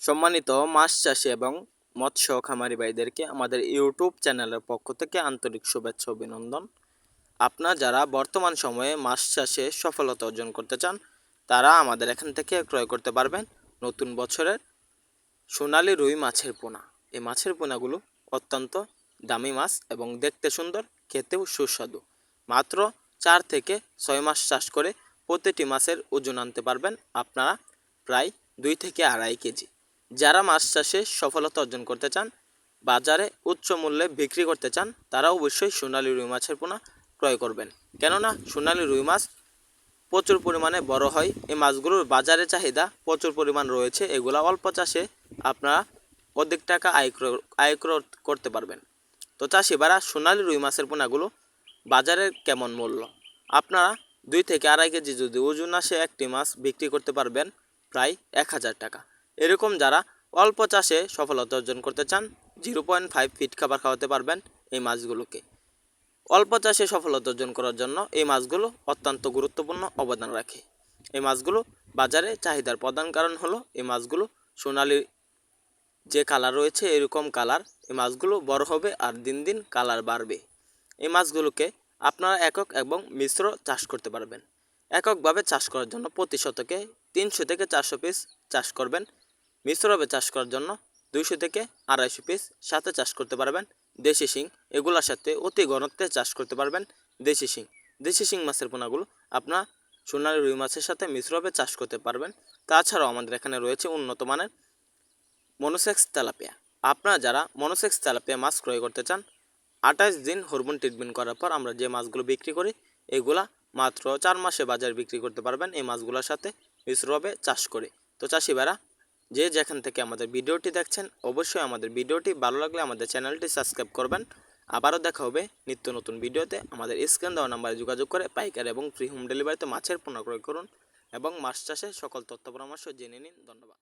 সম্মানিত মাছ চাষি এবং মৎস্য খামারি ভাইদেরকে আমাদের ইউটিউব চ্যানেলের পক্ষ থেকে আন্তরিক শুভেচ্ছা অভিনন্দন। আপনারা যারা বর্তমান সময়ে মাছ চাষে সফলতা অর্জন করতে চান তারা আমাদের এখান থেকে ক্রয় করতে পারবেন নতুন বছরের সোনালী রুই মাছের পোনা। এই মাছের পোনাগুলো অত্যন্ত দামি মাছ এবং দেখতে সুন্দর, খেতেও সুস্বাদু। মাত্র 4 থেকে 6 মাস চাষ করে প্রতিটি মাছের ওজন আনতে পারবেন আপনারা প্রায় 2 থেকে 2.5 কেজি। যারা মাছ চাষে সফলতা অর্জন করতে চান, বাজারে উচ্চ মূল্যে বিক্রি করতে চান, তারা অবশ্যই সোনালী রুই মাছের পোনা ক্রয় করবেন। কেননা সোনালী রুই মাছ প্রচুর পরিমাণে বড় হয়। এই মাছগুলোর বাজারে চাহিদা প্রচুর পরিমাণ রয়েছে। এগুলা অল্প চাষে আপনারা অধিক টাকা আয় করতে পারবেন। তো চাষিবারা সোনালী রুই মাছের পোনাগুলো বাজারের কেমন মূল্য? আপনারা 2 থেকে 2.5 কেজি যদি ওজন আসে একটি মাছ বিক্রি করতে পারবেন প্রায় 1000 টাকা। এরকম যারা অল্প চাষে সফলতা অর্জন করতে চান, 0.5 ফিট খাবার খাওয়াতে পারবেন এই মাছগুলোকে। অল্প চাষে সফলতা অর্জন করার জন্য এই মাছগুলো অত্যন্ত গুরুত্বপূর্ণ অবদান রাখে। এই মাছগুলো বাজারে চাহিদার প্রধান কারণ হলো এই মাছগুলো সোনালী যে কালার রয়েছে এরকম কালার। এই মাছগুলো বড় হবে আর দিন দিন কালার বাড়বে। এই মাছগুলোকে আপনারা একক এবং মিশ্র চাষ করতে পারবেন। এককভাবে চাষ করার জন্য প্রতি শতকে 300 থেকে 400 পিস চাষ করবেন। মিশ্রভাবে চাষ করার জন্য 200 থেকে 250 পিস সাথে চাষ করতে পারবেন দেশি শিং। এগুলোর সাথে অতি ঘনত্বে চাষ করতে পারবেন দেশি শিং। দেশি শিং মাছের পোনাগুলো আপনার সোনালী রুই মাছের সাথে মিশ্রভাবে চাষ করতে পারবেন। তাছাড়াও আমাদের এখানে রয়েছে উন্নত মানের মনোসেক্স তেলাপিয়া। আপনারা যারা মনোসেক্স তেলাপিয়া মাছ ক্রয় করতে চান, 28 দিন হরমোন ট্রিটমেন্ট করার পর আমরা যে মাছগুলো বিক্রি করি এগুলা মাত্র 4 মাসে বাজারে বিক্রি করতে পারবেন এই মাছগুলোর সাথে মিশ্রভাবে চাষ করে। তো চাষিভাইরা যে যেখান থেকে আমাদের ভিডিওটি দেখছেন, অবশ্যই আমাদের ভিডিওটি ভালো লাগলে আমাদের চ্যানেলটি সাবস্ক্রাইব করবেন। আবারও দেখা হবে নিত্য নতুন ভিডিওতে। আমাদের স্ক্রিন দেওয়া নাম্বারে যোগাযোগ করে পাইকারি এবং ফ্রি হোম ডেলিভারিতে মাছের পোনা ক্রয় করুন এবং মাছ চাষের সকল তথ্য পরামর্শ জেনে নিন। ধন্যবাদ।